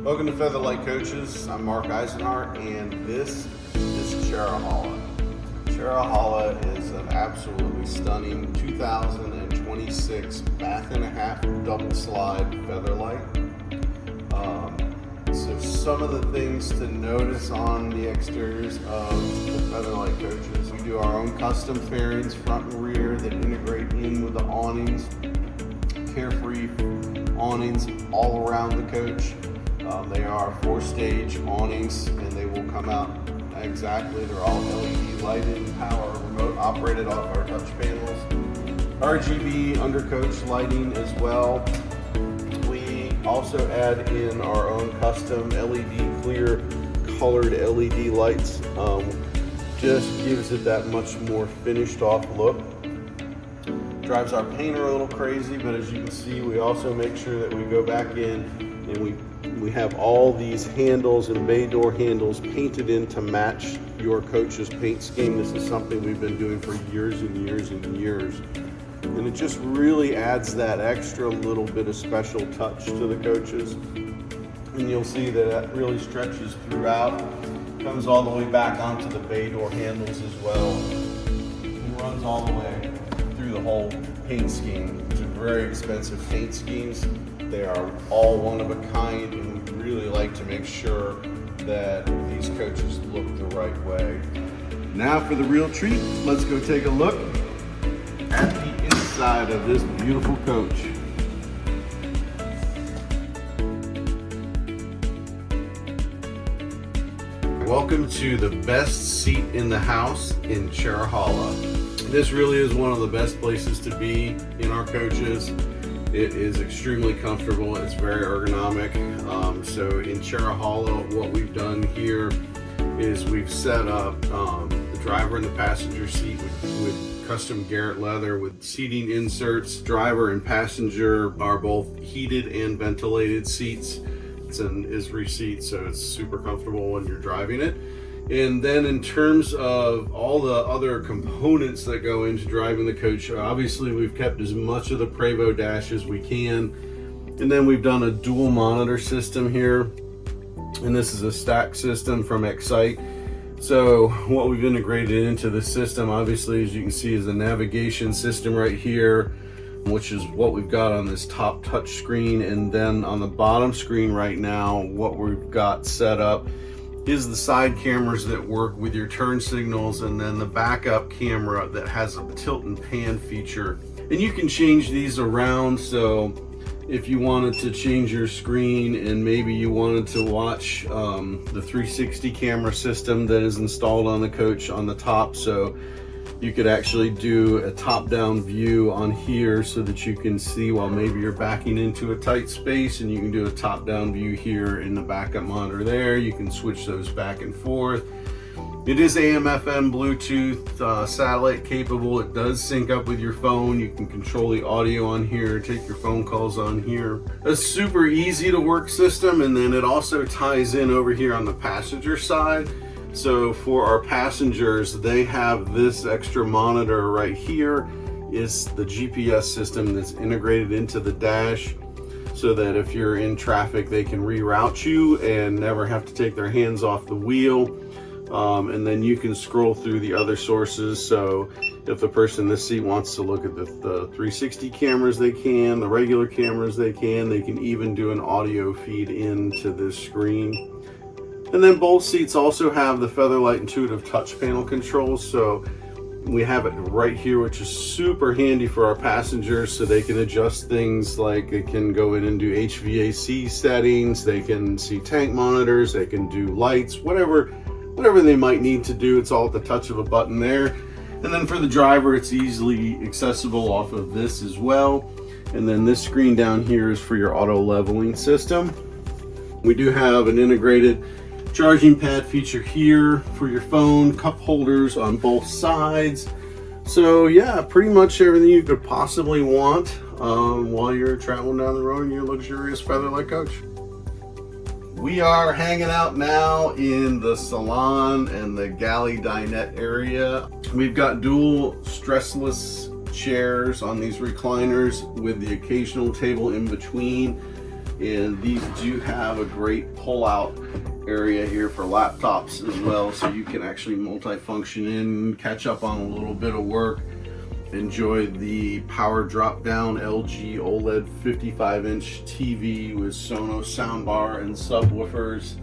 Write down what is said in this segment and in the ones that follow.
Welcome to Featherlite Coaches. I'm Mark Eisenhart, and this is Cherohala. Cherohala is an absolutely stunning 2026 bath and a half double slide Featherlite. So some of the things to notice on the exteriors of the Featherlite coaches: we do our own custom fairings, front and rear, that integrate in with the awnings. Carefree awnings all around the coach. They are 4-stage awnings, and they will come out exactly. They're all LED lighted and power remote operated off our touch panels. RGB undercoach lighting as well. We also add in our own custom LED clear colored LED lights. Just gives it that much more finished off look. Drives our painter a little crazy, but as you can see, we also make sure that we go back in and we have all these handles and bay door handles painted in to match your coach's paint scheme. This is something we've been doing for years and years and years. And it just really adds that extra little bit of special touch to the coaches. And you'll see that that really stretches throughout. Comes all the way back onto the bay door handles as well. And runs all the way through the whole paint scheme. These are very expensive paint schemes. They are all one of a kind, and we really like to make sure that these coaches look the right way. Now for the real treat, let's go take a look at the inside of this beautiful coach. Welcome to the best seat in the house in Cherohala. This really is one of the best places to be in our coaches. It is extremely comfortable. It's very ergonomic. So in Cherohala, what we've done here is we've set up the driver and the passenger seat with custom Garrett leather with seating inserts. Driver and passenger are both heated and ventilated seats. It's an ISRI seat, so it's super comfortable when you're driving it. And then in terms of all the other components that go into driving the coach, obviously we've kept as much of the Prevost dash as we can. And then we've done a dual monitor system here. And this is a stack system from Excite. So what we've integrated into the system, obviously, as you can see, is a navigation system right here, which is what we've got on this top touch screen. And then on the bottom screen right now, what we've got set up is the side cameras that work with your turn signals, and then the backup camera that has a tilt and pan feature. And you can change these around, so if you wanted to change your screen and maybe you wanted to watch the 360 camera system that is installed on the coach on the top, so you could actually do a top-down view on here so that you can see while maybe you're backing into a tight space, and you can do a top-down view here in the backup monitor there. You can switch those back and forth. It is AM, FM, Bluetooth, satellite capable. It does sync up with your phone. You can control the audio on here, take your phone calls on here. A super easy to work system, and then it also ties in over here on the passenger side. So for our passengers, they have this extra monitor right here. Is the GPS system that's integrated into the dash, so that if you're in traffic, they can reroute you and never have to take their hands off the wheel. And then you can scroll through the other sources. So if the person in this seat wants to look at the 360 cameras, they can. The regular cameras, they can. They can even do an audio feed into this screen. And then both seats also have the Featherlite intuitive touch panel controls. So we have it right here, which is super handy for our passengers, so they can adjust things like they can go in and do HVAC settings, they can see tank monitors, they can do lights, whatever they might need to do. It's all at the touch of a button there. And then for the driver, it's easily accessible off of this as well. And then this screen down here is for your auto leveling system. We do have an integrated charging pad feature here for your phone, cup holders on both sides. So yeah, pretty much everything you could possibly want while you're traveling down the road in your luxurious Featherlite coach. We are hanging out now in the Salon and the galley dinette area. We've got dual stressless chairs on these recliners with the occasional table in between. And these do have a great pull-out area here for laptops as well, so you can actually multi-function in, catch up on a little bit of work, enjoy the power drop-down LG OLED 55-inch TV with Sonos soundbar and subwoofers.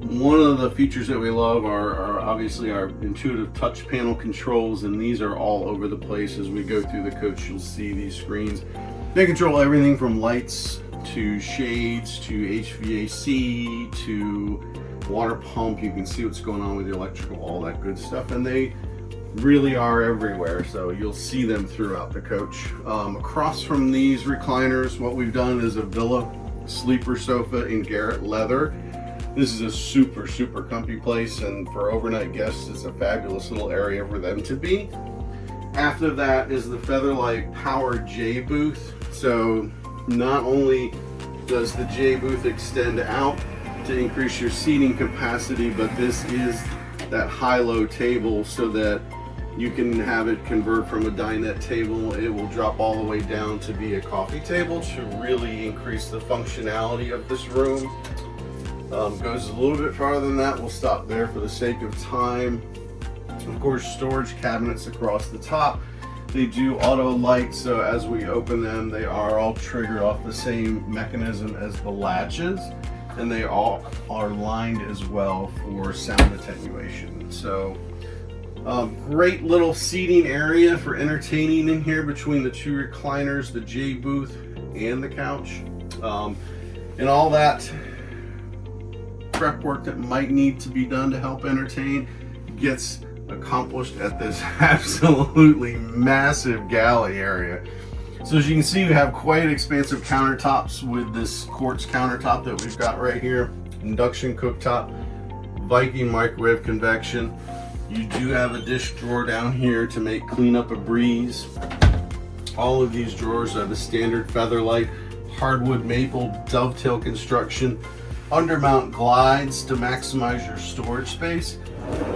One of the features that we love are obviously our intuitive touch panel controls, and these are all over the place. As we go through the coach, you'll see these screens. They control everything from lights to shades to HVAC to water pump. You can see what's going on with the electrical, all that good stuff, and they really are everywhere, so you'll see them throughout the coach. Across from these recliners, what we've done is a Villa sleeper sofa in Garrett leather. This is a super comfy place, and for overnight guests, it's a fabulous little area for them to be. After that is the Featherlite Power J booth. So not only does the J booth extend out to increase your seating capacity, but this is that high-low table so that you can have it convert from a dinette table. It will drop all the way down to be a coffee table to really increase the functionality of this room. Goes a little bit farther than that. We'll stop there for the sake of time. Of course, storage cabinets across the top. They do auto light, so as we open them, they are all triggered off the same mechanism as the latches, and they all are lined as well for sound attenuation. So great little seating area for entertaining in here between the two recliners, the J booth, and the couch. And all that prep work that might need to be done to help entertain gets accomplished at this absolutely massive galley area. So as you can see, we have quite expansive countertops with this quartz countertop that we've got right here, induction cooktop, Viking microwave convection. You do have a dish drawer down here to make cleanup a breeze. All of these drawers are the standard Featherlite hardwood maple dovetail construction, undermount glides to maximize your storage space,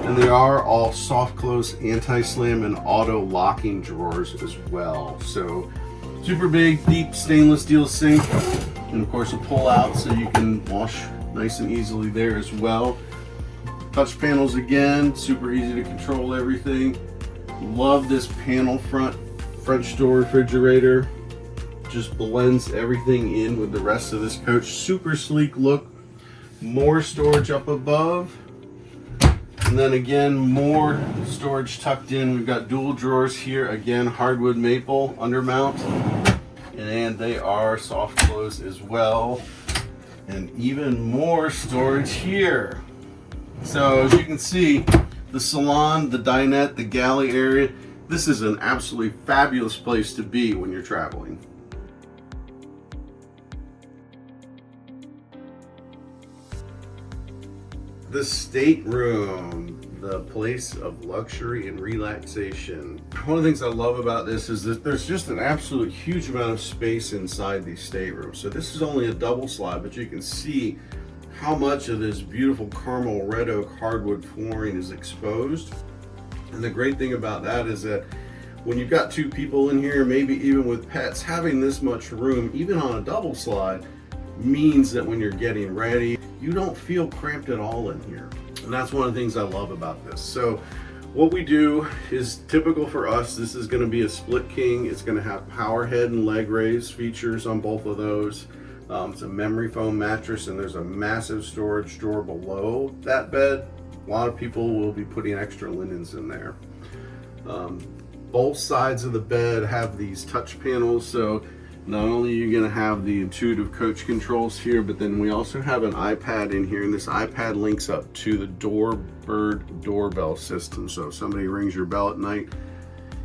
and they are all soft close, anti-slam, and auto locking drawers as well. So super big, deep stainless steel sink, and of course a pull out so you can wash nice and easily there as well. Touch panels again, super easy to control everything. Love this panel front French door refrigerator. Just blends everything in with the rest of this coach. Super sleek look. More storage up above. And then again, more storage tucked in. We've got dual drawers here. Again, hardwood maple undermount. And they are soft close as well. And even more storage here. So as you can see, the salon, the dinette, the galley area, this is an absolutely fabulous place to be when you're traveling. The stateroom, the place of luxury and relaxation. One of the things I love about this is that there's just an absolute huge amount of space inside these staterooms. So this is only a double slide, but you can see how much of this beautiful caramel red oak hardwood flooring is exposed. And the great thing about that is that when you've got two people in here, maybe even with pets, having this much room, even on a double slide, means that when you're getting ready, you don't feel cramped at all in here. And that's one of the things I love about this. So what we do is typical for us. This is going to be a split king. It's going to have power head and leg raise features on both of those. It's a memory foam mattress, and there's a massive storage drawer below that bed. A lot of people will be putting extra linens in there. Both sides of the bed have these touch panels, so not only are you going to have the intuitive coach controls here, but then we also have an iPad in here, and this iPad links up to the Doorbird doorbell system. So if somebody rings your bell at night,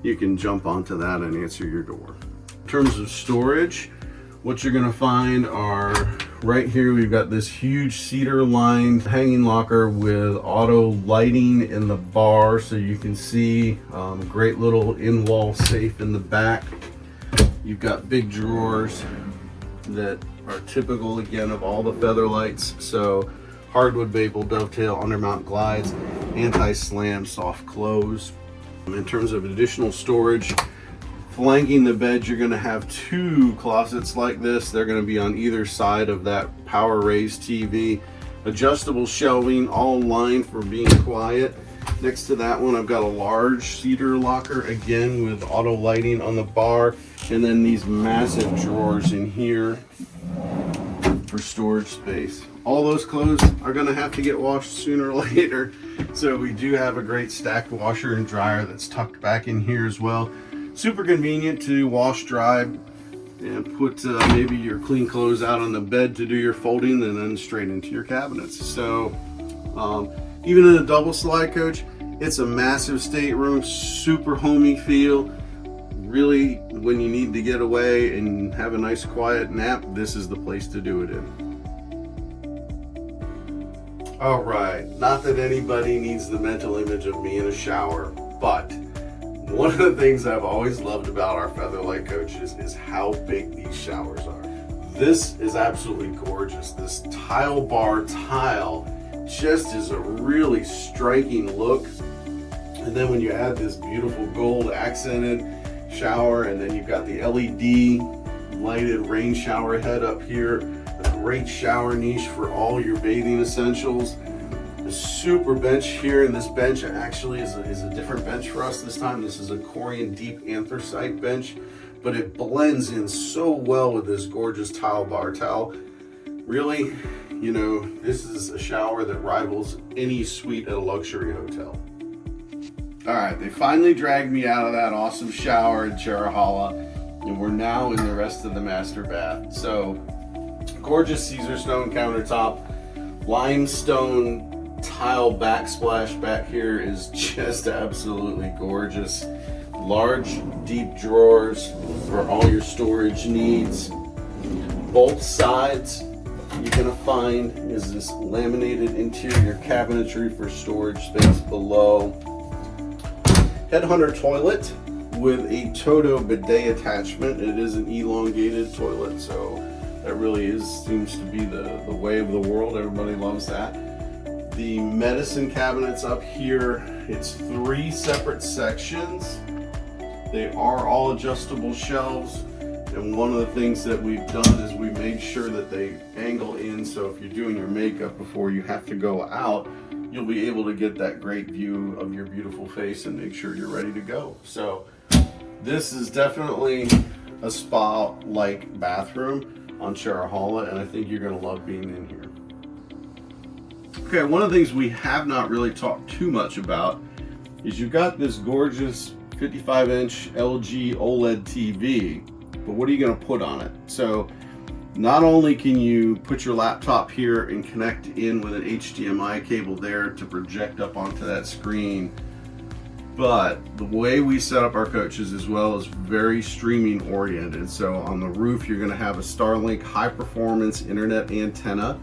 you can jump onto that and answer your door. In terms of storage, what you're going to find are right here, we've got this huge cedar lined hanging locker with auto lighting in the bar, so you can see great little in-wall safe in the back. You've got big drawers that are typical again of all the Featherlites. So hardwood maple dovetail undermount glides, anti-slam soft close. In terms of additional storage, Flanking the bed, you're going to have two closets like this. They're going to be on either side of that power raised TV. Adjustable shelving, all lined for being quiet. Next to that one, I've got a large cedar locker, again with auto lighting on the bar, and then these massive drawers in here for storage space. All those clothes are going to have to get washed sooner or later, so we do have a great stacked washer and dryer that's tucked back in here as well. Super convenient to wash, dry, and put maybe your clean clothes out on the bed to do your folding, and then straight into your cabinets. So even in a double slide coach, it's a massive stateroom, super homey feel. Really, when you need to get away and have a nice quiet nap, this is the place to do it in. All right, not that anybody needs the mental image of me in a shower, but one of the things I've always loved about our Featherlite coaches is how big these showers are. This is absolutely gorgeous. This tile bar tile just is a really striking look. And then when you add this beautiful gold accented shower, and then you've got the LED lighted rain shower head up here, a great shower niche for all your bathing essentials. A super bench here, and this bench actually is a different bench for us this time. This is a Corian deep anthracite bench, but it blends in so well with this gorgeous tile bar towel. Really, you know, this is a shower that rivals any suite at a luxury hotel. All right, they finally dragged me out of that awesome shower in Cherohala, and we're now in the rest of the master bath. So, gorgeous Caesar stone countertop, limestone tile backsplash back here is just absolutely gorgeous. Large, deep drawers for all your storage needs. Both sides you're gonna find is this laminated interior cabinetry for storage space below. Headhunter toilet with a Toto bidet attachment. It is an elongated toilet, so that really seems to be the way of the world. Everybody loves that. The medicine cabinets up here, it's 3 separate sections. They are all adjustable shelves, and one of the things that we've done is we made sure that they angle in, so if you're doing your makeup before you have to go out, you'll be able to get that great view of your beautiful face and make sure you're ready to go. So this is definitely a spa-like bathroom on Cherohala, and I think you're gonna love being in here. Okay, one of the things we have not really talked too much about is you've got this gorgeous 55-inch LG OLED TV, but what are you going to put on it? So not only can you put your laptop here and connect in with an HDMI cable there to project up onto that screen, but the way we set up our coaches as well is very streaming oriented. So on the roof, you're going to have a Starlink high performance internet antenna.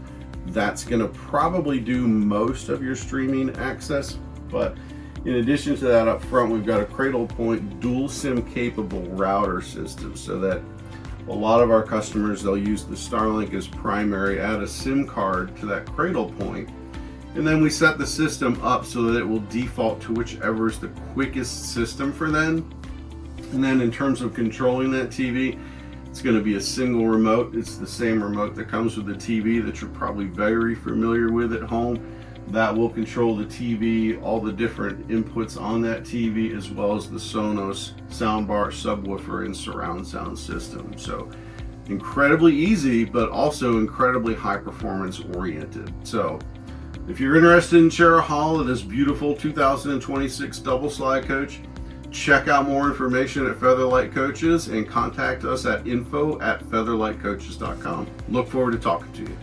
That's going to probably do most of your streaming access, but in addition to that, up front we've got a Cradle Point dual SIM capable router system, so that a lot of our customers, they'll use the Starlink as primary, add a SIM card to that Cradle Point, and then we set the system up so that it will default to whichever is the quickest system for them. And then in terms of controlling that TV, it's going to be a single remote. It's the same remote that comes with the TV that you're probably very familiar with at home. That will control the TV, all the different inputs on that TV, as well as the Sonos soundbar, subwoofer, and surround sound system. So incredibly easy, but also incredibly high performance oriented. So if you're interested in Cherohala, this beautiful 2026 double slide coach, check out more information at Featherlite Coaches and contact us at info@featherlitecoaches.com. Look forward to talking to you.